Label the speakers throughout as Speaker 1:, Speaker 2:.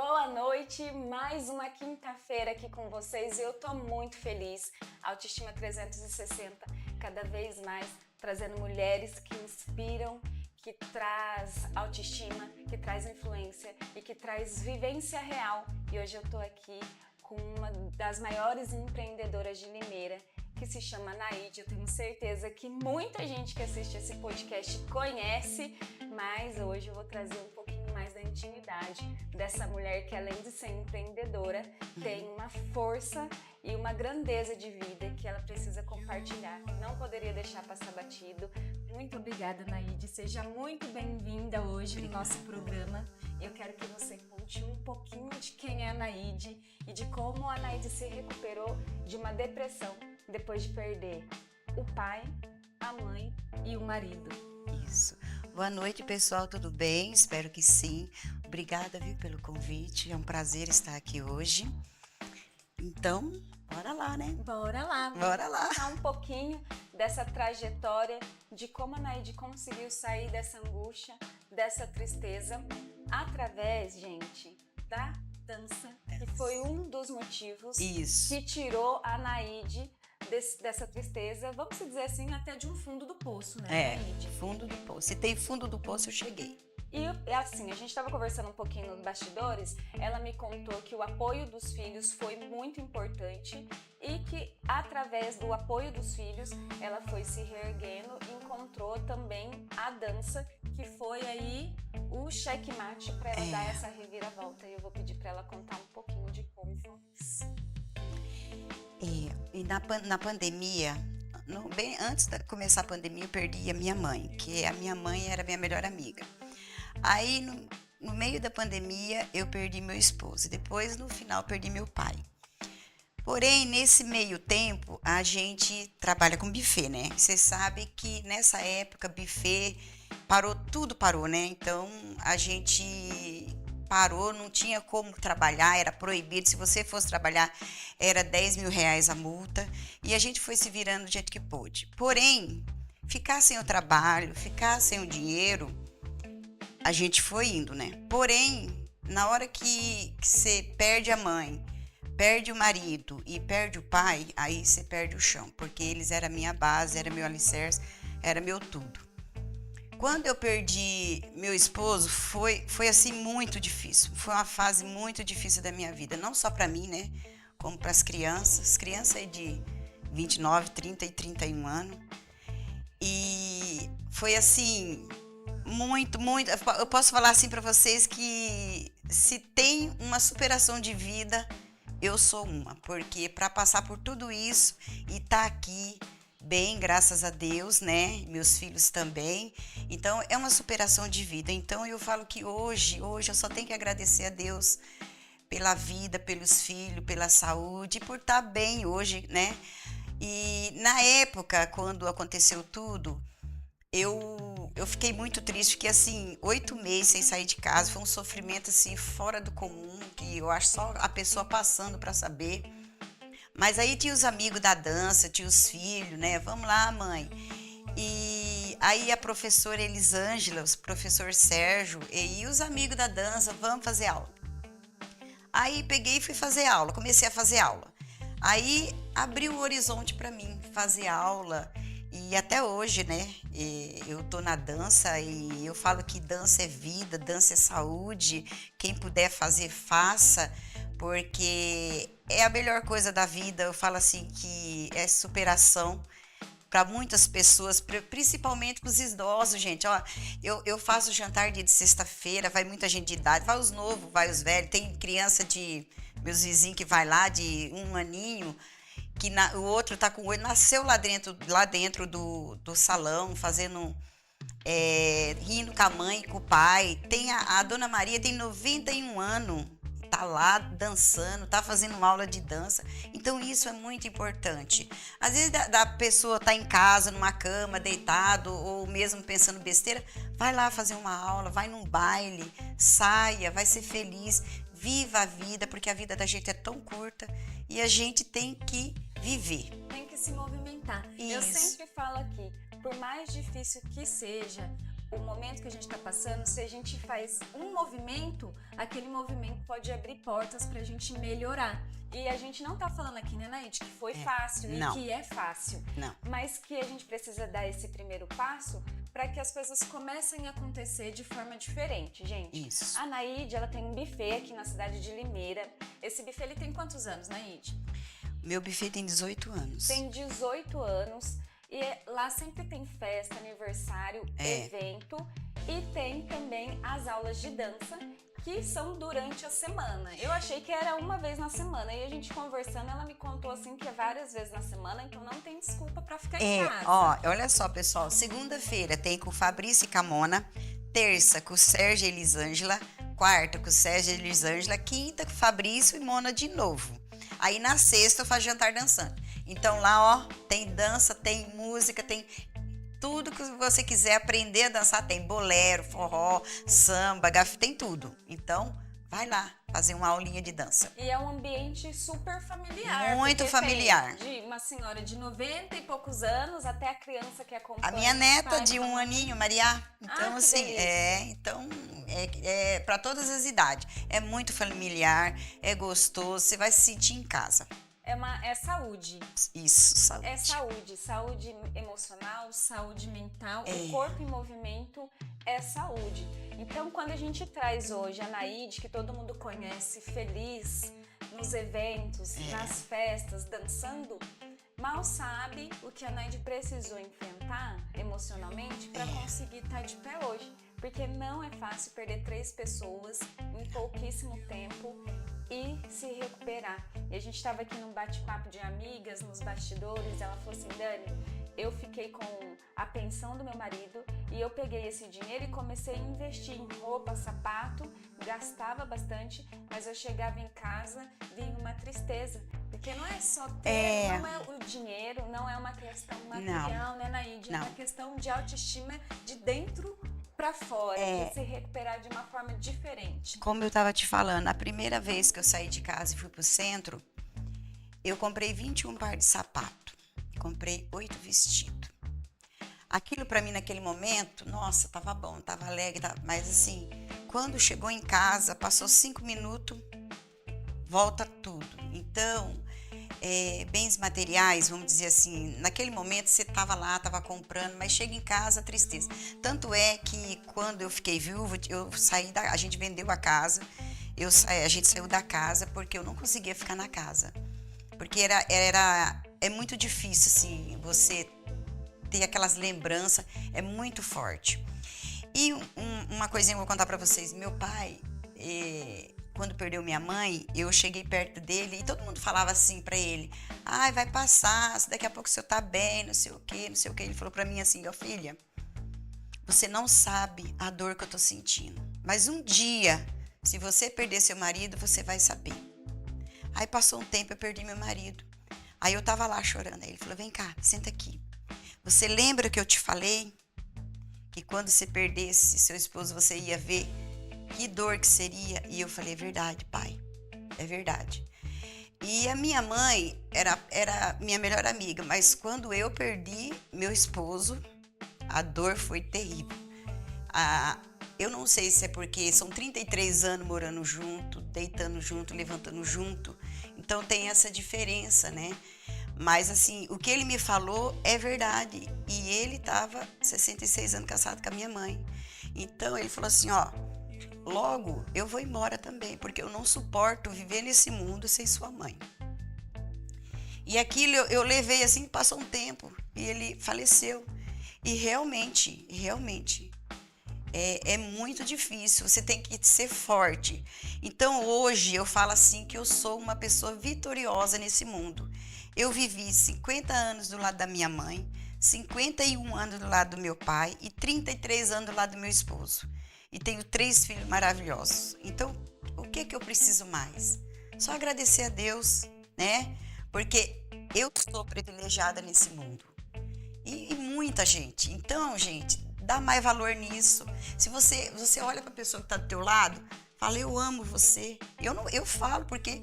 Speaker 1: Boa noite, mais uma quinta-feira aqui com vocês e eu tô muito feliz. Autoestima 360, cada vez mais trazendo mulheres que inspiram, que traz autoestima, que traz influência e que traz vivência real. E hoje eu tô aqui com uma das maiores empreendedoras de Limeira, que se chama Naide. Eu tenho certeza que muita gente que assiste esse podcast conhece, mas hoje eu vou trazer um pouquinho mais da intimidade dessa mulher que, além de ser empreendedora, tem uma força e uma grandeza de vida que ela precisa compartilhar. Não poderia deixar passar batido. Muito obrigada, Naide. Seja muito bem-vinda hoje no nosso programa. Eu quero que você conte um pouquinho de quem é a Naide e de como a Naide se recuperou de uma depressão depois de perder o pai, a mãe e o marido.
Speaker 2: Isso. Boa noite, pessoal, tudo bem? Espero que sim. Obrigada, viu, pelo convite. É um prazer estar aqui hoje. Então, bora lá, né?
Speaker 1: Bora lá.
Speaker 2: Bora lá.
Speaker 1: Vamos contar um pouquinho dessa trajetória, de como a Naide conseguiu sair dessa angústia, dessa tristeza, através, gente, da dança, que foi um dos motivos que tirou a Naide dessa tristeza, vamos dizer assim, até de um fundo do poço, né, Naide?
Speaker 2: Fundo do poço. Se tem fundo do poço, eu cheguei.
Speaker 1: E assim, a gente estava conversando um pouquinho nos bastidores, ela me contou que o apoio dos filhos foi muito importante e que através do apoio dos filhos ela foi se reerguendo e encontrou também a dança, que foi aí o checkmate para ela dar essa reviravolta. E eu vou pedir para ela contar um pouquinho de como foi isso.
Speaker 2: E na pandemia, bem antes de começar a pandemia, eu perdi a minha mãe, que a minha mãe era minha melhor amiga. Aí, no meio da pandemia, eu perdi meu esposo. E depois, no final, perdi meu pai. Porém, nesse meio tempo, a gente trabalha com buffet, né? Você sabe que nessa época, buffet tudo parou, né? Então, a gente parou, não tinha como trabalhar, era proibido. Se você fosse trabalhar, era R$10.000 a multa. E a gente foi se virando do jeito que pôde. Porém, ficar sem o trabalho, ficar sem o dinheiro, a gente foi indo, né? Porém, na hora que você perde a mãe, perde o marido e perde o pai, aí você perde o chão. Porque eles eram a minha base, era meu alicerce, era meu tudo. Quando eu perdi meu esposo, foi assim muito difícil. Foi uma fase muito difícil da minha vida. Não só para mim, né? Como para as crianças. Crianças de 29, 30 e 31 anos. E foi assim, muito. Eu posso falar assim para vocês que se tem uma superação de vida, eu sou uma. Porque para passar por tudo isso e estar aqui bem, graças a Deus, né? Meus filhos também. Então, é uma superação de vida. Então, eu falo que hoje eu só tenho que agradecer a Deus pela vida, pelos filhos, pela saúde, por estar bem hoje, né? E na época, quando aconteceu tudo, eu fiquei muito triste, porque assim, 8 meses sem sair de casa, foi um sofrimento assim, fora do comum, que eu acho só a pessoa passando para saber. Mas aí tinha os amigos da dança, tinha os filhos, né? Vamos lá, mãe. E aí a professora Elisângela, o professor Sérgio e os amigos da dança, vamos fazer aula. Aí peguei e fui fazer aula, comecei a fazer aula. Aí abriu o horizonte para mim, fazer aula. E até hoje, né? Eu tô na dança e eu falo que dança é vida, dança é saúde. Quem puder fazer, faça, porque é a melhor coisa da vida. Eu falo assim que é superação para muitas pessoas, principalmente para os idosos, gente. Ó, eu faço jantar dia de sexta-feira, vai muita gente de idade, vai os novos, vai os velhos. Tem criança de meus vizinhos que vai lá de 1 aninho, que o outro tá com o olho, nasceu lá dentro do salão, fazendo, rindo com a mãe, com o pai. Tem a Dona Maria, tem 91 anos, tá lá dançando, tá fazendo aula de dança. Então isso é muito importante. Às vezes da pessoa tá em casa, numa cama, deitado, ou mesmo pensando besteira, vai lá fazer uma aula, vai num baile, saia, vai ser feliz, viva a vida, porque a vida da gente é tão curta e a gente tem que viver.
Speaker 1: Tem que se movimentar.
Speaker 2: Isso.
Speaker 1: Eu sempre falo aqui, por mais difícil que seja, o momento que a gente está passando, se a gente faz um movimento, aquele movimento pode abrir portas para a gente melhorar. E a gente não tá falando aqui, né, Naide, que foi fácil
Speaker 2: não.
Speaker 1: e que é fácil,
Speaker 2: Não.
Speaker 1: mas que a gente precisa dar esse primeiro passo para que as coisas comecem a acontecer de forma diferente, gente.
Speaker 2: Isso.
Speaker 1: A Naide, ela tem um buffet aqui na cidade de Limeira. Esse buffet, ele tem quantos anos, Naide?
Speaker 2: Meu buffet tem 18 anos.
Speaker 1: Tem 18 anos. E lá sempre tem festa, aniversário, evento. E tem também as aulas de dança, que são durante a semana. Eu achei que era uma vez na semana. E a gente conversando, ela me contou assim que é várias vezes na semana. Então não tem desculpa pra ficar em casa.
Speaker 2: Ó, olha só, pessoal. Segunda-feira tem com o Fabrício e Camona. Terça com o Sérgio e Elisângela. Quarta com o Sérgio e Elisângela. Quinta com o Fabrício e Mona de novo. Aí na sexta eu faço jantar dançando. Então lá, ó, tem dança, tem música, tem tudo que você quiser aprender a dançar. Tem bolero, forró, samba, tem tudo. Então, vai lá fazer uma aulinha de dança.
Speaker 1: E é um ambiente super familiar.
Speaker 2: Muito familiar.
Speaker 1: De uma senhora de 90 e poucos anos até a criança que acompanha.
Speaker 2: A minha neta de 1 aninho, Maria. Então, assim,
Speaker 1: delícia.
Speaker 2: para todas as idades. É muito familiar, é gostoso, você vai se sentir em casa.
Speaker 1: É saúde.
Speaker 2: Isso, saúde.
Speaker 1: É saúde. Saúde emocional, saúde mental. O corpo em movimento é saúde. Então, quando a gente traz hoje a Naide, que todo mundo conhece, feliz, nos eventos, nas festas, dançando, mal sabe o que a Naide precisou enfrentar emocionalmente para conseguir estar de pé hoje. Porque não é fácil perder 3 pessoas em pouquíssimo tempo e se recuperar. E a gente estava aqui num bate-papo de amigas, nos bastidores, ela falou assim, Dani, eu fiquei com a pensão do meu marido e eu peguei esse dinheiro e comecei a investir em roupa, sapato, gastava bastante, mas eu chegava em casa, vinha uma tristeza. Porque não é só ter, não é o dinheiro, não é uma questão material, né, Naide? É uma questão de autoestima de dentro para fora, de se recuperar de uma forma diferente.
Speaker 2: Como eu estava te falando, a primeira vez que eu saí de casa e fui pro centro, eu comprei 21 par de sapato, comprei 8 vestidos. Aquilo para mim naquele momento, nossa, tava bom, tava alegre, mas assim, quando chegou em casa, passou 5 minutos, volta tudo. Então, bens materiais, vamos dizer assim, naquele momento você estava lá, estava comprando, mas chega em casa, tristeza. Tanto é que quando eu fiquei viúva, eu saí a gente vendeu a casa, a gente saiu da casa porque eu não conseguia ficar na casa. Porque é muito difícil, assim, você ter aquelas lembranças, é muito forte. E uma coisinha que eu vou contar para vocês, meu pai, quando perdeu minha mãe, eu cheguei perto dele e todo mundo falava assim pra ele, ai, vai passar, daqui a pouco o senhor tá bem, não sei o quê, não sei o quê. Ele falou pra mim assim, ó, filha, você não sabe a dor que eu tô sentindo, mas um dia, se você perder seu marido, você vai saber. Aí passou um tempo, eu perdi meu marido. Aí eu tava lá chorando, aí ele falou, vem cá, senta aqui. Você lembra que eu te falei que quando você perdesse seu esposo, você ia ver que dor que seria? E eu falei, é verdade, pai, é verdade. E a minha mãe era minha melhor amiga, mas quando eu perdi meu esposo, a dor foi terrível. Eu não sei se é porque são 33 anos morando junto, deitando junto, levantando junto, então tem essa diferença, né? Mas assim, o que ele me falou é verdade. E ele estava 66 anos casado com a minha mãe. Então ele falou assim, ó, logo eu vou embora também, porque eu não suporto viver nesse mundo sem sua mãe. E aquilo eu levei assim, passou um tempo e ele faleceu. E realmente, é muito difícil, você tem que ser forte. Então hoje eu falo assim que eu sou uma pessoa vitoriosa nesse mundo. Eu vivi 50 anos do lado da minha mãe, 51 anos do lado do meu pai e 33 anos do lado do meu esposo. E tenho 3 filhos maravilhosos. Então, o que eu preciso mais? Só agradecer a Deus, né? Porque eu sou privilegiada nesse mundo. E muita gente. Então, gente, dá mais valor nisso. Se você olha para a pessoa que está do teu lado, fala, eu amo você. Eu falo porque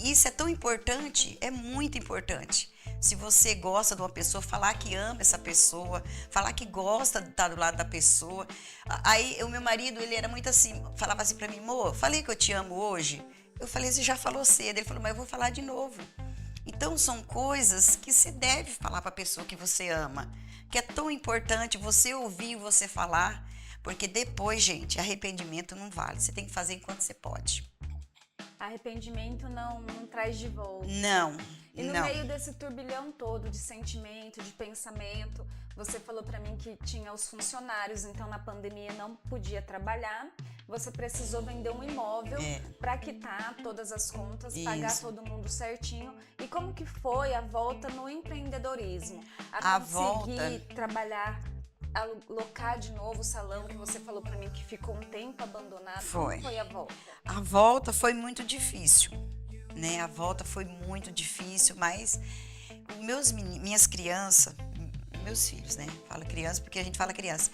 Speaker 2: isso é tão importante, é muito importante. Se você gosta de uma pessoa, falar que ama essa pessoa, falar que gosta de estar do lado da pessoa. Aí o meu marido, ele era muito assim, falava assim pra mim, amor, falei que eu te amo hoje? Eu falei, você já falou cedo. Ele falou, mas eu vou falar de novo. Então são coisas que se deve falar para a pessoa que você ama, que é tão importante você ouvir você falar, porque depois, gente, arrependimento não vale. Você tem que fazer enquanto você pode.
Speaker 1: Arrependimento não traz de volta.
Speaker 2: Não,
Speaker 1: E no
Speaker 2: não.
Speaker 1: meio desse turbilhão todo de sentimento, de pensamento, você falou pra mim que tinha os funcionários, então na pandemia não podia trabalhar. Você precisou vender um imóvel para quitar todas as contas, pagar todo mundo certinho. E como que foi a volta no empreendedorismo? A conseguir trabalhar, alocar de novo o salão que você falou para mim que ficou um tempo abandonado.
Speaker 2: Foi.
Speaker 1: Como foi a volta?
Speaker 2: A volta foi muito difícil, né? A volta foi muito difícil, mas minhas crianças, meus filhos, né? Fala criança porque a gente fala criança.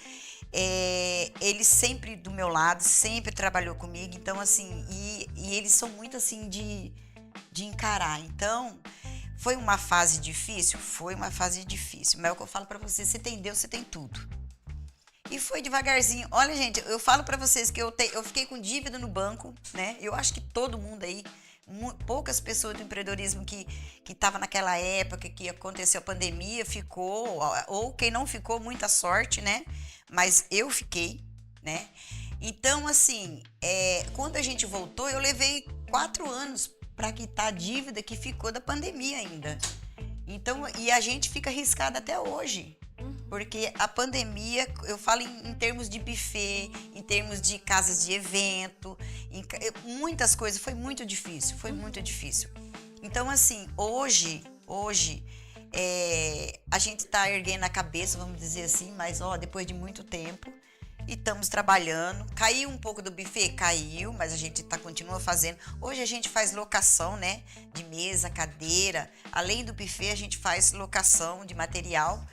Speaker 2: Eles sempre do meu lado, sempre trabalhou comigo, então assim, e eles são muito assim de encarar. Então, foi uma fase difícil? Foi uma fase difícil, mas é o que eu falo pra vocês, você tem Deus, você tem tudo. E foi devagarzinho. Olha, gente, eu falo pra vocês que eu fiquei com dívida no banco, né? Eu acho que todo mundo aí, poucas pessoas do empreendedorismo que estavam naquela época que aconteceu a pandemia, ficou, ou quem não ficou, muita sorte, né? Mas eu fiquei, né? Então, assim, quando a gente voltou, eu levei 4 anos para quitar a dívida que ficou da pandemia ainda. Então, e a gente fica arriscado até hoje. Porque a pandemia, eu falo em termos de buffet, em termos de casas de evento, muitas coisas, foi muito difícil, Então, assim, hoje a gente tá erguendo a cabeça, vamos dizer assim, mas depois de muito tempo, e estamos trabalhando. Caiu um pouco do buffet? Caiu, mas a gente continua fazendo. Hoje a gente faz locação, né, de mesa, cadeira. Além do buffet, a gente faz locação de material,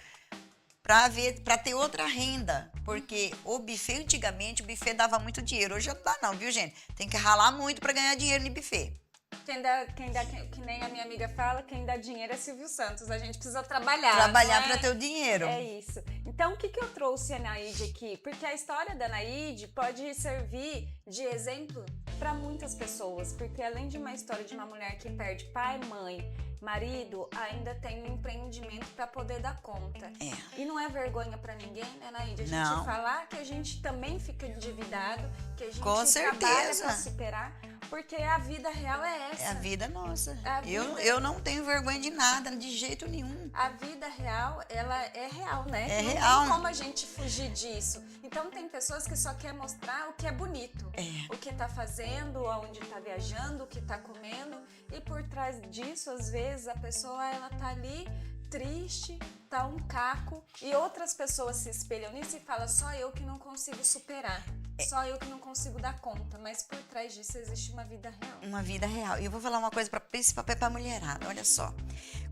Speaker 2: para ter outra renda, porque o buffet, antigamente, o buffet dava muito dinheiro, hoje não dá não, viu, gente? Tem que ralar muito para ganhar dinheiro no buffet.
Speaker 1: Que nem a minha amiga fala, quem dá dinheiro é Silvio Santos, a gente precisa trabalhar.
Speaker 2: Trabalhar para ter o dinheiro.
Speaker 1: É isso. Então, o que eu trouxe a Anaíde aqui? Porque a história da Anaíde pode servir de exemplo para muitas pessoas, porque além de uma história de uma mulher que perde pai, mãe, marido, ainda tem um empreendimento para poder dar conta. E não é vergonha para ninguém, né, Naíde? A gente falar que a gente também fica endividado, que a gente trabalha para superar, porque a vida real é essa.
Speaker 2: É a vida nossa. Eu não tenho vergonha de nada, de jeito nenhum.
Speaker 1: A vida real, ela é real, né?
Speaker 2: É
Speaker 1: não
Speaker 2: real.
Speaker 1: Não tem como a gente fugir disso. Então, tem pessoas que só querem mostrar o que é bonito. O que tá fazendo, onde tá viajando, o que tá comendo. E por trás disso, às vezes, a pessoa, ela tá ali triste, tá um caco. E outras pessoas se espelham nisso e falam, só eu que não consigo superar. Só eu que não consigo dar conta. Mas por trás disso existe uma vida real.
Speaker 2: Uma vida real. E eu vou falar uma coisa principalmente pra mulherada. Olha só.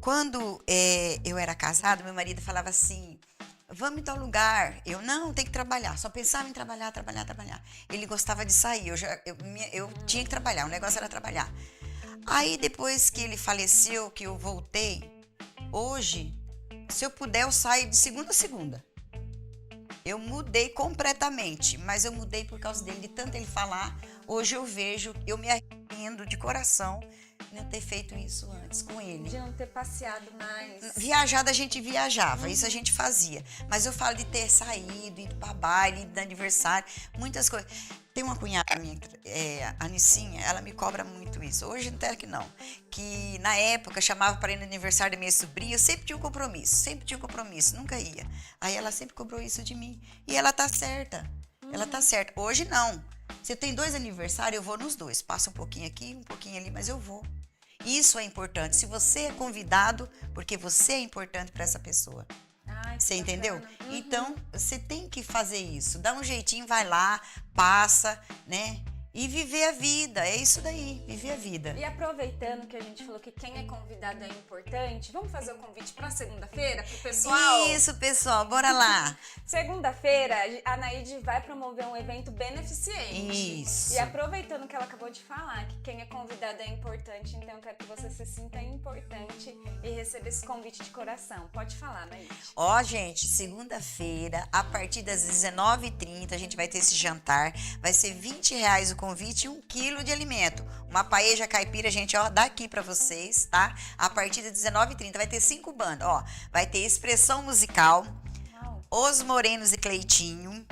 Speaker 2: Quando eu era casada, meu marido falava assim, vamos em tal lugar. Eu, não, tem que trabalhar. Só pensava em trabalhar. Ele gostava de sair. Eu tinha que trabalhar. O negócio era trabalhar. Aí, depois que ele faleceu, que eu voltei, hoje, se eu puder, eu saio de segunda a segunda. Eu mudei completamente, mas eu mudei por causa dele, de tanto ele falar. Hoje eu vejo, eu me arrependo de coração de não ter feito isso antes com ele.
Speaker 1: De não ter passeado mais.
Speaker 2: Viajada a gente viajava, isso a gente fazia. Mas eu falo de ter saído, ido pra baile, ido de aniversário, muitas coisas. Tem uma cunhada minha, a Nicinha, ela me cobra muito isso. Hoje não tem que não. Que na época chamava para ir no aniversário da minha sobrinha, eu sempre tinha um compromisso, nunca ia. Aí ela sempre cobrou isso de mim. E ela tá certa. Ela tá certa. Hoje não. Se tem 2 aniversários, eu vou nos 2. Passa um pouquinho aqui, um pouquinho ali, mas eu vou. Isso é importante. Se você é convidado, porque você é importante para essa pessoa. Você entendeu? Então, você tem que fazer isso. Dá um jeitinho, vai lá, passa, né? E viver a vida. É isso daí, viver a vida.
Speaker 1: E aproveitando que a gente falou que quem é convidado é importante, vamos fazer o convite para segunda-feira, pro pessoal?
Speaker 2: Isso, pessoal, bora lá.
Speaker 1: Segunda-feira, a Naide vai promover um evento beneficente.
Speaker 2: Isso.
Speaker 1: E aproveitando que ela acabou de falar, que quem é convidado é importante, então eu quero que você se sinta importante e receba esse convite de coração. Pode falar, Naide.
Speaker 2: Ó, gente, segunda-feira, a partir das 19h30, a gente vai ter esse jantar. Vai ser R$20 o convite e 1 quilo de alimento. Uma paeja caipira, gente, ó, daqui pra vocês, tá? A partir das 19h30, vai ter 5 bandas, ó. Vai ter Expressão Musical, Os Morenos e Cleitinho,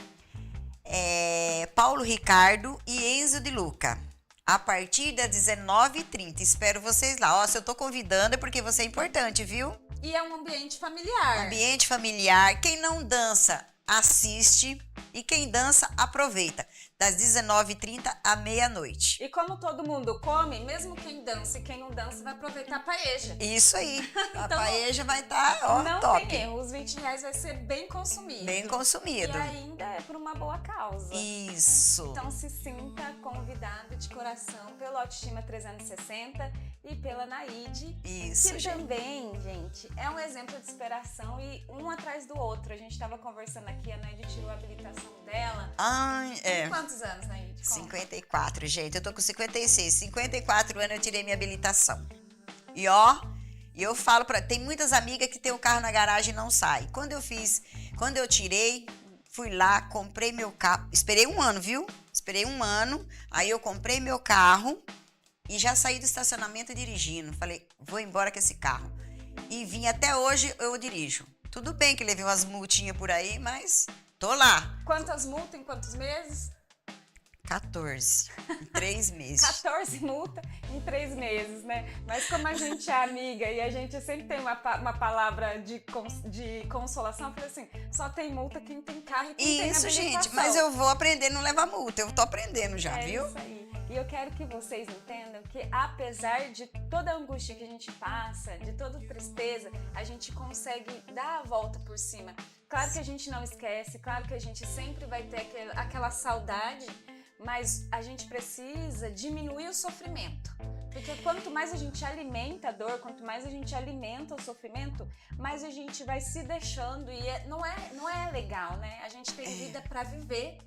Speaker 2: Paulo Ricardo e Enzo de Luca. A partir das 19h30. Espero vocês lá. Ó, se eu tô convidando é porque você é importante, viu?
Speaker 1: E é um ambiente familiar.
Speaker 2: Ambiente familiar. Quem não dança, assiste. E quem dança, aproveita. Das 19h30 à meia-noite.
Speaker 1: E como todo mundo come, mesmo quem dança e quem não dança vai aproveitar a paeja.
Speaker 2: Isso aí. A
Speaker 1: Então,
Speaker 2: paeja vai estar, ó,
Speaker 1: não
Speaker 2: top.
Speaker 1: tem erro, os R$20 vai ser bem consumido.
Speaker 2: Bem consumido.
Speaker 1: E ainda é por uma boa causa.
Speaker 2: Isso.
Speaker 1: Então se sinta convidado de coração pelo Autoestima 360 e pela Naide.
Speaker 2: Isso,
Speaker 1: que
Speaker 2: gente.
Speaker 1: também, gente, é um exemplo de superação e um atrás do outro. A gente estava conversando aqui, a Naide tirou a habilitação dela.
Speaker 2: Ai,
Speaker 1: Tem quantos anos, Naide? Conta.
Speaker 2: 54, gente. Eu tô com 56. 54 anos eu tirei minha habilitação. E ó, eu falo pra... Tem muitas amigas que tem o carro na garagem e não sai. Quando eu tirei, fui lá, comprei meu carro. Esperei 1 ano, viu? Esperei 1 ano. Aí eu comprei meu carro e já saí do estacionamento dirigindo. Falei, vou embora com esse carro. E vim até hoje, eu dirijo. Tudo bem que levei umas multinhas por aí, mas tô lá.
Speaker 1: Quantas multas em quantos meses?
Speaker 2: 14, em 3 meses.
Speaker 1: 14 multas em 3 meses, né? Mas como a gente é amiga e a gente sempre tem uma palavra de consolação, eu falei assim, só tem multa quem tem carro e quem tem
Speaker 2: Isso,
Speaker 1: habilitação.
Speaker 2: gente, mas eu vou aprender a não levar multa. Eu tô aprendendo já, viu?
Speaker 1: É isso aí. E eu quero que vocês entendam que apesar de toda a angústia que a gente passa, de toda tristeza, a gente consegue dar a volta por cima. Claro que a gente não esquece, claro que a gente sempre vai ter aquela saudade, mas a gente precisa diminuir o sofrimento. Porque quanto mais a gente alimenta a dor, quanto mais a gente alimenta o sofrimento, mais a gente vai se deixando e não é legal, né? A gente tem vida para viver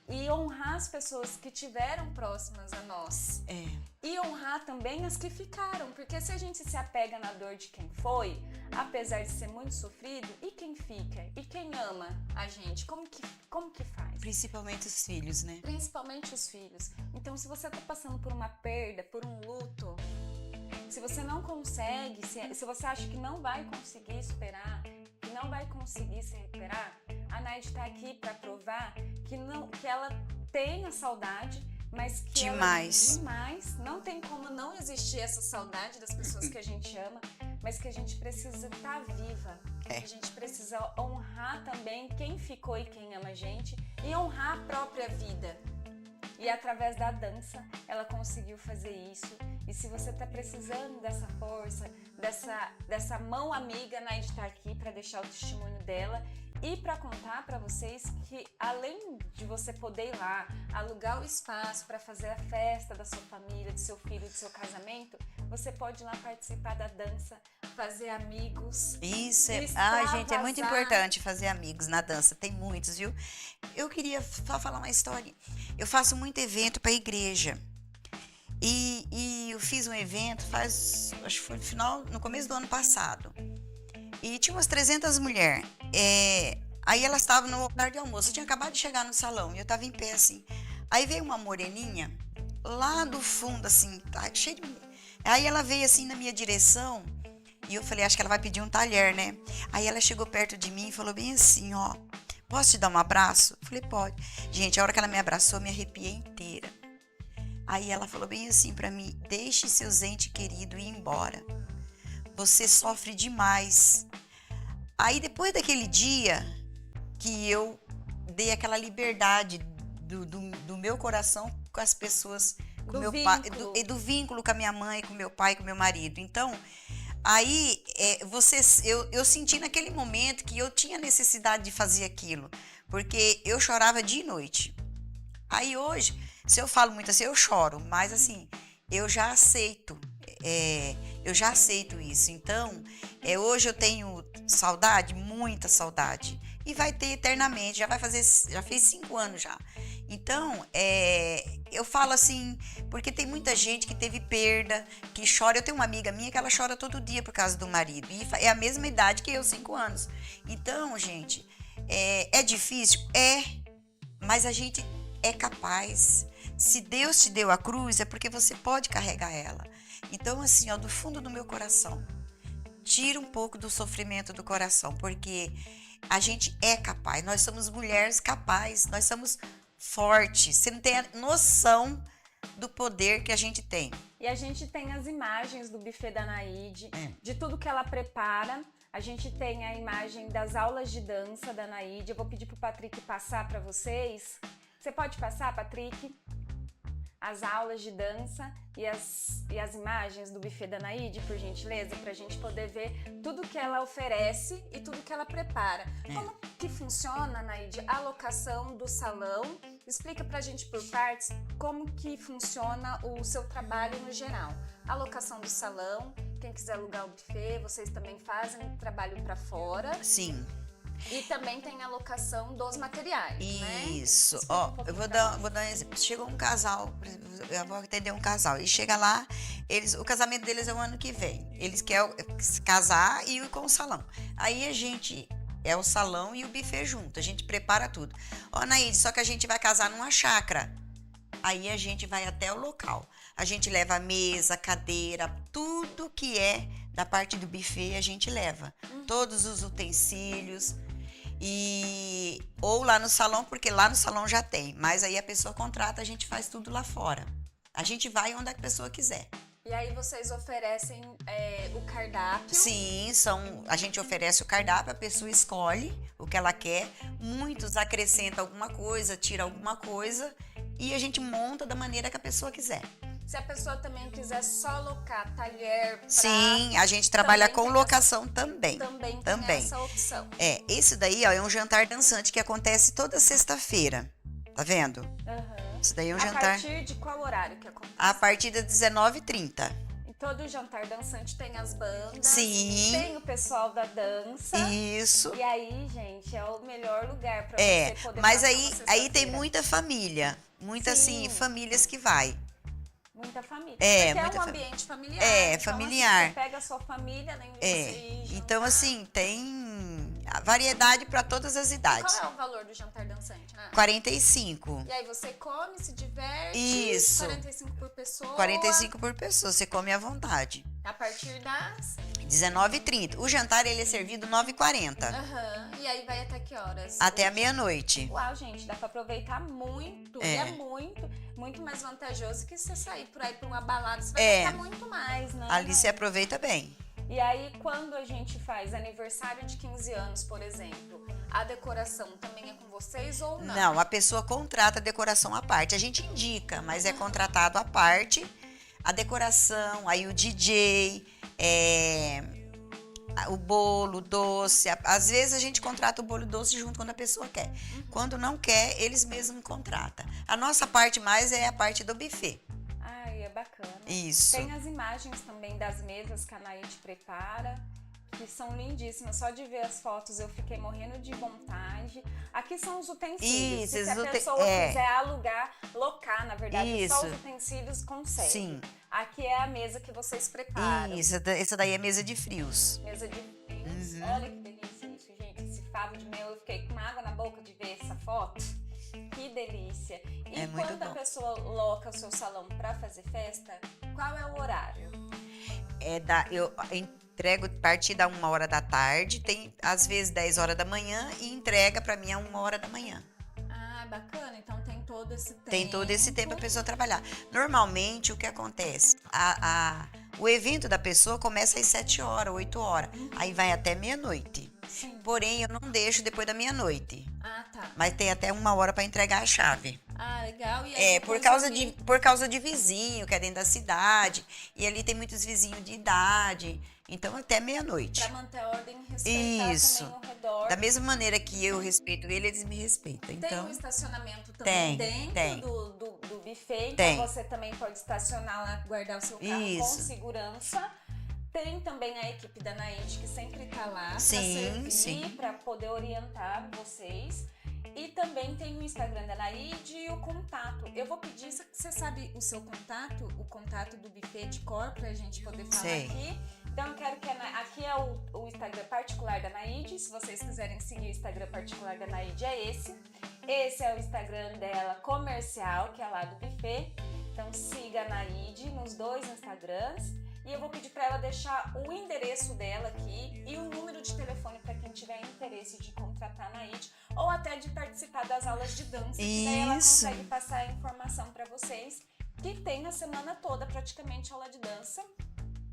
Speaker 1: e honrar as pessoas que tiveram próximas a nós. E honrar também as que ficaram, porque se a gente se apega na dor de quem foi, apesar de ser muito sofrido, e quem fica? E quem ama a gente? Como que faz?
Speaker 2: Principalmente os filhos, né?
Speaker 1: Principalmente os filhos. Então, se você está passando por uma perda, por um luto, se você não consegue, se você acha que não vai conseguir superar, que não vai conseguir se recuperar, a Naide está aqui para provar que ela tem a saudade, mas que
Speaker 2: demais.
Speaker 1: Não tem como não existir essa saudade das pessoas que a gente ama, mas que a gente precisa estar viva. A gente precisa honrar também quem ficou e quem ama a gente e honrar a própria vida. E através da dança, ela conseguiu fazer isso. E se você está precisando dessa força, dessa mão amiga, a Naide está aqui para deixar o testemunho dela e para contar para vocês que além de você poder ir lá, alugar o espaço para fazer a festa da sua família, do seu filho, do seu casamento, você pode ir lá participar da dança, fazer amigos.
Speaker 2: Isso, gente, é muito importante fazer amigos na dança, tem muitos, viu? Eu queria só falar uma história. Eu faço muito evento para a igreja. E eu fiz um evento acho que foi no começo do ano passado. E tinha umas 300 mulheres. Aí elas estavam no horário de almoço. Eu tinha acabado de chegar no salão e eu estava em pé assim. Aí veio uma moreninha lá do fundo, assim, tá cheio de mulher. Aí ela veio assim na minha direção e eu falei, acho que ela vai pedir um talher, né? Aí ela chegou perto de mim e falou bem assim, ó, posso te dar um abraço? Eu falei, pode. Gente, a hora que ela me abraçou, eu me arrepiei inteira. Aí ela falou bem assim pra mim, deixe seus entes queridos ir embora. Você sofre demais. Aí depois daquele dia que eu dei aquela liberdade do meu coração com as pessoas, com meu pai, do vínculo com a minha mãe, com meu pai, com meu marido. Então, aí eu senti naquele momento que eu tinha necessidade de fazer aquilo, porque eu chorava dia e noite. Aí hoje, se eu falo muito assim, eu choro, mas assim, eu já aceito. Eu já aceito isso. Então, hoje eu tenho saudade, muita saudade. e vai ter eternamente, já fez 5 anos já. Então, eu falo assim, porque tem muita gente que teve perda, que chora. Eu tenho uma amiga minha que ela chora todo dia por causa do marido, e é a mesma idade que eu, 5 anos. Então, gente, é difícil? Mas a gente é capaz. Se Deus te deu a cruz, é porque você pode carregar ela. Então, assim, ó, do fundo do meu coração, tira um pouco do sofrimento do coração, porque a gente é capaz. Nós somos mulheres capazes, nós somos fortes. Você não tem a noção do poder que a gente tem.
Speaker 1: E a gente tem as imagens do buffet da Anaíde, de tudo que ela prepara. A gente tem a imagem das aulas de dança da Anaíde. Eu vou pedir pro Patrick passar para vocês. Você pode passar, Patrick? As aulas de dança e as imagens do buffet da Anaíde, por gentileza, para a gente poder ver tudo que ela oferece e tudo que ela prepara. Como que funciona, Anaíde, a locação do salão? Explica pra gente por partes como que funciona o seu trabalho no geral. A locação do salão, quem quiser alugar o buffet, vocês também fazem trabalho para fora.
Speaker 2: Sim.
Speaker 1: E também tem a locação dos materiais, né?
Speaker 2: Isso. Ó, eu vou dar um exemplo. Chegou um casal, eu vou atender um casal, e chega lá, o casamento deles é o ano que vem. Eles querem casar e ir com o salão. Aí a gente é o salão e o buffet junto, a gente prepara tudo. Ó, Naide, só que a gente vai casar numa chácara. Aí a gente vai até o local. A gente leva a mesa, cadeira, tudo que é da parte do buffet a gente leva. Todos os utensílios. Ou lá no salão, porque lá no salão já tem. Mas aí a pessoa contrata, a gente faz tudo lá fora. A gente vai onde a pessoa quiser.
Speaker 1: E aí vocês oferecem o cardápio?
Speaker 2: Sim, a gente oferece o cardápio, a pessoa escolhe o que ela quer. Muitos acrescentam alguma coisa, tira alguma coisa e a gente monta da maneira que a pessoa quiser.
Speaker 1: Se a pessoa também quiser só alocar talher, prato...
Speaker 2: Sim, a gente trabalha com locação também.
Speaker 1: Também tem essa opção.
Speaker 2: Esse daí, ó, é um jantar dançante que acontece toda sexta-feira. Tá vendo? Isso daí é um jantar...
Speaker 1: A partir de qual horário que acontece?
Speaker 2: A partir das 19h30.
Speaker 1: E todo jantar dançante tem as bandas.
Speaker 2: Sim.
Speaker 1: Tem o pessoal da dança.
Speaker 2: Isso.
Speaker 1: E aí, gente, é o melhor lugar pra você poder
Speaker 2: mas
Speaker 1: passar
Speaker 2: aí tem muita família. Muitas, assim, famílias que vai.
Speaker 1: Muita família. Porque
Speaker 2: muita
Speaker 1: um ambiente familiar.
Speaker 2: Então,
Speaker 1: familiar. Assim, você pega a sua família, além de você ir jantar.
Speaker 2: Então, assim, tem a variedade para todas as idades.
Speaker 1: Qual é o valor do jantar dançante, né?
Speaker 2: 45.
Speaker 1: E aí você come, se diverte.
Speaker 2: Isso.
Speaker 1: 45 por pessoa.
Speaker 2: 45 por pessoa, você come à vontade.
Speaker 1: A partir das
Speaker 2: 19h30. O jantar, ele é servido 9h40.
Speaker 1: E aí vai até que horas?
Speaker 2: Até a meia-noite.
Speaker 1: Uau, gente, dá pra aproveitar muito. E é muito mais vantajoso que você sair por aí pra uma balada. Você vai gastar muito mais, né?
Speaker 2: Ali se aproveita bem.
Speaker 1: E aí, quando a gente faz aniversário de 15 anos, por exemplo, a decoração também é com vocês ou não?
Speaker 2: Não, a pessoa contrata a decoração à parte. A gente indica, mas é contratado à parte. A decoração, aí o DJ, o bolo doce. Às vezes a gente contrata o bolo doce junto quando a pessoa quer. Quando não quer, eles mesmos contratam. A nossa parte mais é a parte do buffet.
Speaker 1: Ai, é bacana.
Speaker 2: Isso.
Speaker 1: Tem as imagens também das mesas que a Anaíde prepara, que são lindíssimas. Só de ver as fotos eu fiquei morrendo de vontade. Aqui são os utensílios.
Speaker 2: Isso,
Speaker 1: se a pessoa quiser alugar, locar, na verdade, só os utensílios consegue.
Speaker 2: Sim.
Speaker 1: Aqui é a mesa que vocês preparam.
Speaker 2: Isso, essa daí é mesa de frios.
Speaker 1: Mesa de frios. Olha que delícia isso, gente. Esse favo de mel, eu fiquei com água na boca de ver essa foto. Que delícia. E quando a pessoa loca o seu salão para fazer festa, qual é o horário?
Speaker 2: Eu entrego a partir da 1h da tarde, tem às vezes 10 horas da manhã e entrega para mim a 1h da manhã.
Speaker 1: Ah, bacana. Então tem todo esse tempo.
Speaker 2: Tem todo esse tempo a pessoa trabalhar. Normalmente o que acontece? O evento da pessoa começa às 7h, 8h, aí vai até meia-noite.
Speaker 1: Sim.
Speaker 2: Porém, eu não deixo depois da meia-noite.
Speaker 1: Ah, tá.
Speaker 2: Mas tem até 1h para entregar a chave.
Speaker 1: Ah, legal. E aí,
Speaker 2: por causa de vizinho, que é dentro da cidade. E ali tem muitos vizinhos de idade. Então, até meia-noite.
Speaker 1: Para manter a ordem e respeitar também o redor.
Speaker 2: Da mesma maneira que eu respeito eles me respeitam.
Speaker 1: Tem um estacionamento também dentro do buffet. Então, você também pode estacionar lá, guardar o seu carro com segurança. Tem também a equipe da Naide, que sempre tá lá para
Speaker 2: Sim,
Speaker 1: servir, para poder orientar vocês. E também tem o Instagram da Naide e o contato. Eu vou pedir, você sabe o seu contato, o contato do buffet de cor, pra gente poder falar
Speaker 2: Sei.
Speaker 1: aqui. Então eu quero que aqui é o Instagram particular da Naide. Se vocês quiserem seguir o Instagram particular da Naide, é esse. Esse é o Instagram dela comercial, que é lá do buffet. Então siga a Naide nos 2 Instagrams. E eu vou pedir para ela deixar o endereço dela aqui e o número de telefone para quem tiver interesse de contratar a Naide ou até de participar das aulas de dança. Que daí ela consegue passar a informação para vocês que tem na semana toda praticamente aula de dança.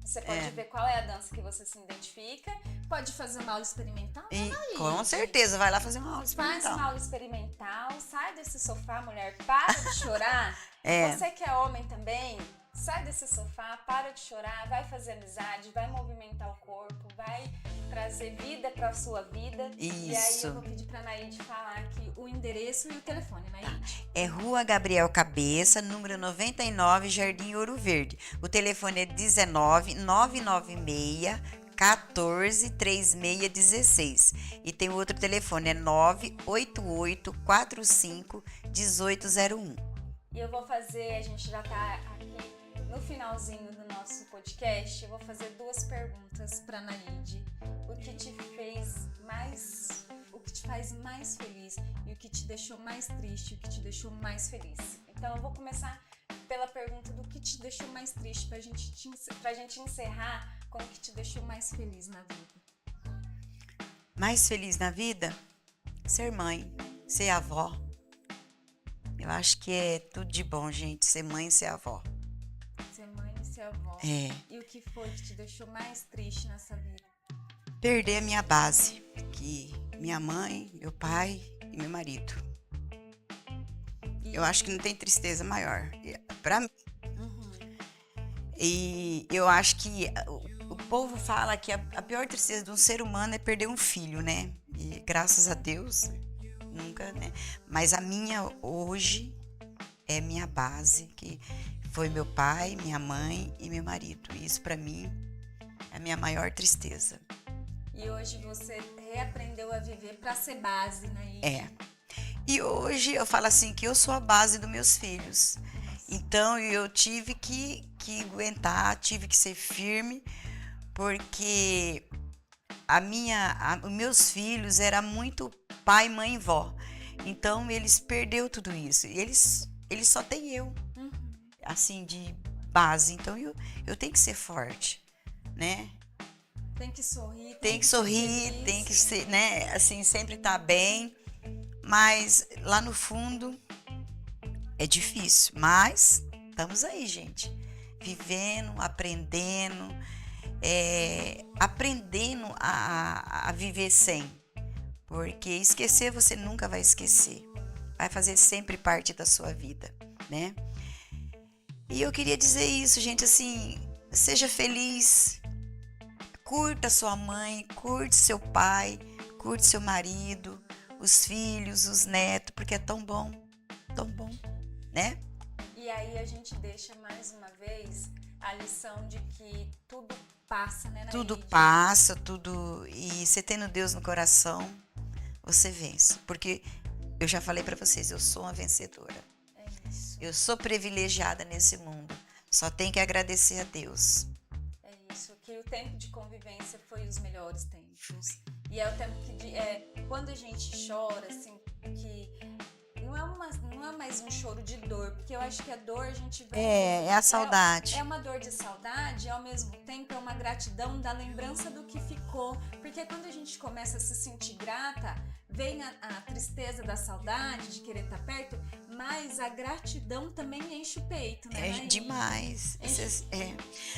Speaker 1: Você pode ver qual é a dança que você se identifica. Pode fazer uma aula experimental, né, Naide?
Speaker 2: Com certeza, vai lá fazer uma aula experimental.
Speaker 1: Faz uma aula experimental, sai desse sofá, mulher, para de chorar. Você que é homem também, sai desse sofá, para de chorar, vai fazer amizade, vai movimentar o corpo, vai trazer vida para a sua vida.
Speaker 2: Isso.
Speaker 1: E aí eu vou pedir para a Naide falar aqui o endereço e o telefone, Naide.
Speaker 2: É Rua Gabriel Cabeça, número 99, Jardim Ouro Verde. O telefone é 19 996 14 3616. E tem outro telefone, é 988 45 1801.
Speaker 1: E eu vou fazer, a gente já tá aqui no finalzinho do nosso podcast, eu vou fazer 2 perguntas para Naide. O que te faz mais feliz e o que te deixou mais triste, o que te deixou mais feliz. Então eu vou começar pela pergunta do que te deixou mais triste pra gente encerrar com o que te deixou mais feliz na vida.
Speaker 2: Mais feliz na vida? Ser mãe, ser avó. Eu acho que é tudo de bom, gente, ser mãe e ser avó.
Speaker 1: Ser mãe e ser avó.
Speaker 2: É.
Speaker 1: E o que foi que te deixou mais triste nessa vida?
Speaker 2: Perder a minha base, que minha mãe, meu pai e meu marido. Eu acho que não tem tristeza maior pra mim. E eu acho que o povo fala que a pior tristeza de um ser humano é perder um filho, né? E graças a Deus, nunca, né? Mas a minha hoje é minha base, que foi meu pai, minha mãe e meu marido. Isso pra mim é a minha maior tristeza.
Speaker 1: E hoje você reaprendeu a viver pra ser base, né?
Speaker 2: É. E hoje eu falo assim que eu sou a base dos meus filhos. Então eu tive que aguentar, tive que ser firme, porque os meus filhos eram muito pai, mãe e vó. Então eles perderam tudo isso. E eles só têm eu, assim, de base. Então eu tenho que ser forte, né?
Speaker 1: Tem que sorrir.
Speaker 2: Tem que sorrir, tem que ser, né? Assim, sempre estar bem. Mas lá no fundo é difícil. Mas estamos aí, gente. Vivendo, aprendendo. Aprendendo a viver sem. Porque esquecer você nunca vai esquecer. Vai fazer sempre parte da sua vida, né? E eu queria dizer isso, gente, assim, seja feliz. Curta sua mãe, curte seu pai, curte seu marido, os filhos, os netos, porque é tão bom, né?
Speaker 1: E aí a gente deixa mais uma vez a lição de que tudo passa, né, Naide?
Speaker 2: Tudo passa, tudo. E você tendo Deus no coração, você vence. Porque eu já falei pra vocês, eu sou uma vencedora.
Speaker 1: É isso.
Speaker 2: Eu sou privilegiada nesse mundo. Só tem que agradecer a Deus.
Speaker 1: É isso, que o tempo de convivência foi os melhores tempos. E é o tempo que quando a gente chora, assim, que não é mais um choro de dor, porque eu acho que a dor a gente vê.
Speaker 2: É a saudade.
Speaker 1: É uma dor de saudade e ao mesmo tempo é uma gratidão da lembrança do que ficou. Porque quando a gente começa a se sentir grata, vem a tristeza da saudade, de querer estar perto, mas a gratidão também enche o peito, né?
Speaker 2: É demais.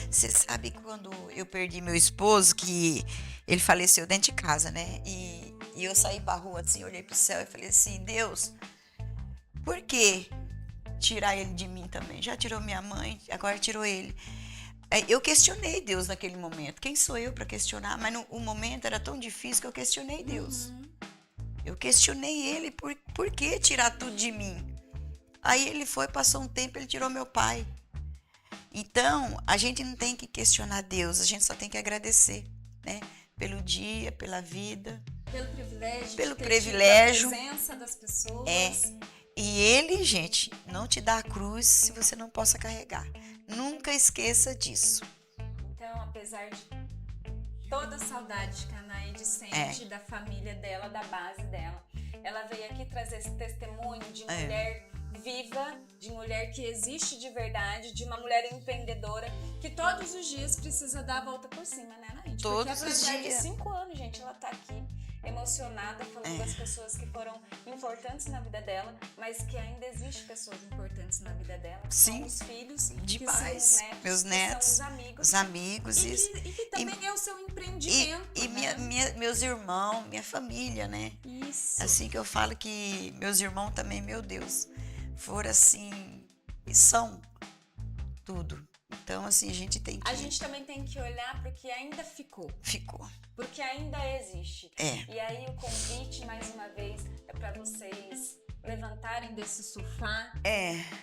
Speaker 2: Você sabe quando eu perdi meu esposo, que ele faleceu dentro de casa, né? E eu saí pra rua assim, olhei pro céu e falei assim, Deus, por que tirar ele de mim também? Já tirou minha mãe, agora tirou ele. Eu questionei Deus naquele momento. Quem sou eu para questionar? Mas o momento era tão difícil que eu questionei Deus. Eu questionei ele, por que tirar tudo de mim? Aí ele foi, passou um tempo, ele tirou meu pai. Então, a gente não tem que questionar Deus, a gente só tem que agradecer, né? Pelo dia, pela vida,
Speaker 1: Pelo
Speaker 2: pelo
Speaker 1: ter
Speaker 2: privilégio.
Speaker 1: tido a presença das pessoas.
Speaker 2: E Ele, gente, não te dá a cruz se você não possa carregar. Nunca esqueça disso.
Speaker 1: Então, apesar de toda a saudade que a Anaíde sente da família dela, da base dela, ela veio aqui trazer esse testemunho de mulher viva, de mulher que existe de verdade, de uma mulher empreendedora que todos os dias precisa dar a volta por cima, né, Anaíde?
Speaker 2: Todos
Speaker 1: Porque
Speaker 2: os
Speaker 1: apesar de
Speaker 2: dias.
Speaker 1: 5 anos, gente, ela tá aqui emocionada, falando das pessoas que foram importantes na vida dela, mas que ainda existem pessoas importantes na vida dela. Que
Speaker 2: Sim,
Speaker 1: são os filhos,
Speaker 2: demais.
Speaker 1: que são os netos,
Speaker 2: Meus
Speaker 1: que
Speaker 2: netos,
Speaker 1: são os amigos.
Speaker 2: os amigos.
Speaker 1: E que também é o seu empreendimento,
Speaker 2: E
Speaker 1: né?
Speaker 2: meus irmãos, minha família, né?
Speaker 1: Isso.
Speaker 2: Assim que eu falo que meus irmãos também, meu Deus, foram assim, e são tudo. Então, assim, a gente tem que...
Speaker 1: A gente também tem que olhar para o que ainda ficou,
Speaker 2: Ficou.
Speaker 1: porque ainda existe.
Speaker 2: É.
Speaker 1: E aí o convite, mais uma vez, é para vocês levantarem desse sofá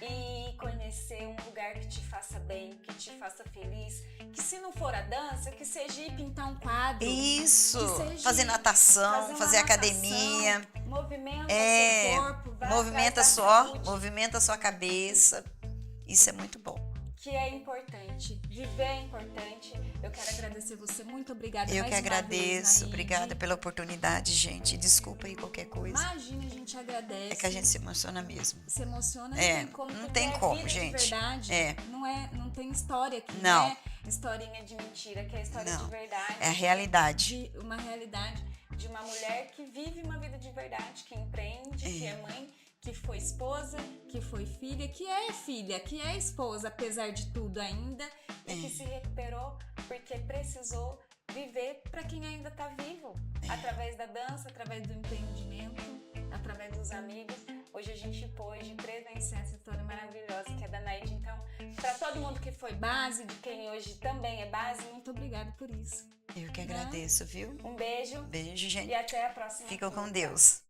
Speaker 1: e conhecer um lugar que te faça bem, que te faça feliz. Que se não for a dança, que seja ir pintar um quadro.
Speaker 2: Isso,
Speaker 1: Que seja
Speaker 2: fazer natação,
Speaker 1: uma
Speaker 2: fazer academia.
Speaker 1: natação, movimenta seu corpo, vai
Speaker 2: Movimenta
Speaker 1: atrás da
Speaker 2: só,
Speaker 1: saúde,
Speaker 2: movimenta a sua cabeça. Isso é muito bom.
Speaker 1: que é importante. Viver é importante. Eu quero agradecer você. Muito obrigada.
Speaker 2: Eu
Speaker 1: mais
Speaker 2: que
Speaker 1: uma
Speaker 2: agradeço,
Speaker 1: vez, Naide.
Speaker 2: obrigada pela oportunidade, gente. Desculpa aí qualquer coisa.
Speaker 1: Imagina, a gente agradece.
Speaker 2: É que a gente se emociona mesmo.
Speaker 1: Se emociona,
Speaker 2: não tem como,
Speaker 1: vida
Speaker 2: gente.
Speaker 1: De verdade, não tem história aqui,
Speaker 2: Não.
Speaker 1: é historinha de mentira, que é história
Speaker 2: Não.
Speaker 1: de verdade.
Speaker 2: É a realidade.
Speaker 1: Uma realidade de uma mulher que vive uma vida de verdade, que empreende, que é mãe, que foi esposa, que foi filha, que é esposa, apesar de tudo ainda, e que se recuperou porque precisou viver para quem ainda está vivo, através da dança, através do empreendimento, através dos amigos. Hoje a gente pôde presenciar essa história maravilhosa que é da Naide. Então, para todo mundo que foi base, de quem hoje também é base, muito obrigada por isso.
Speaker 2: Eu que agradeço, viu?
Speaker 1: Um beijo
Speaker 2: Beijo, gente.
Speaker 1: e até a próxima.
Speaker 2: Ficam com Deus.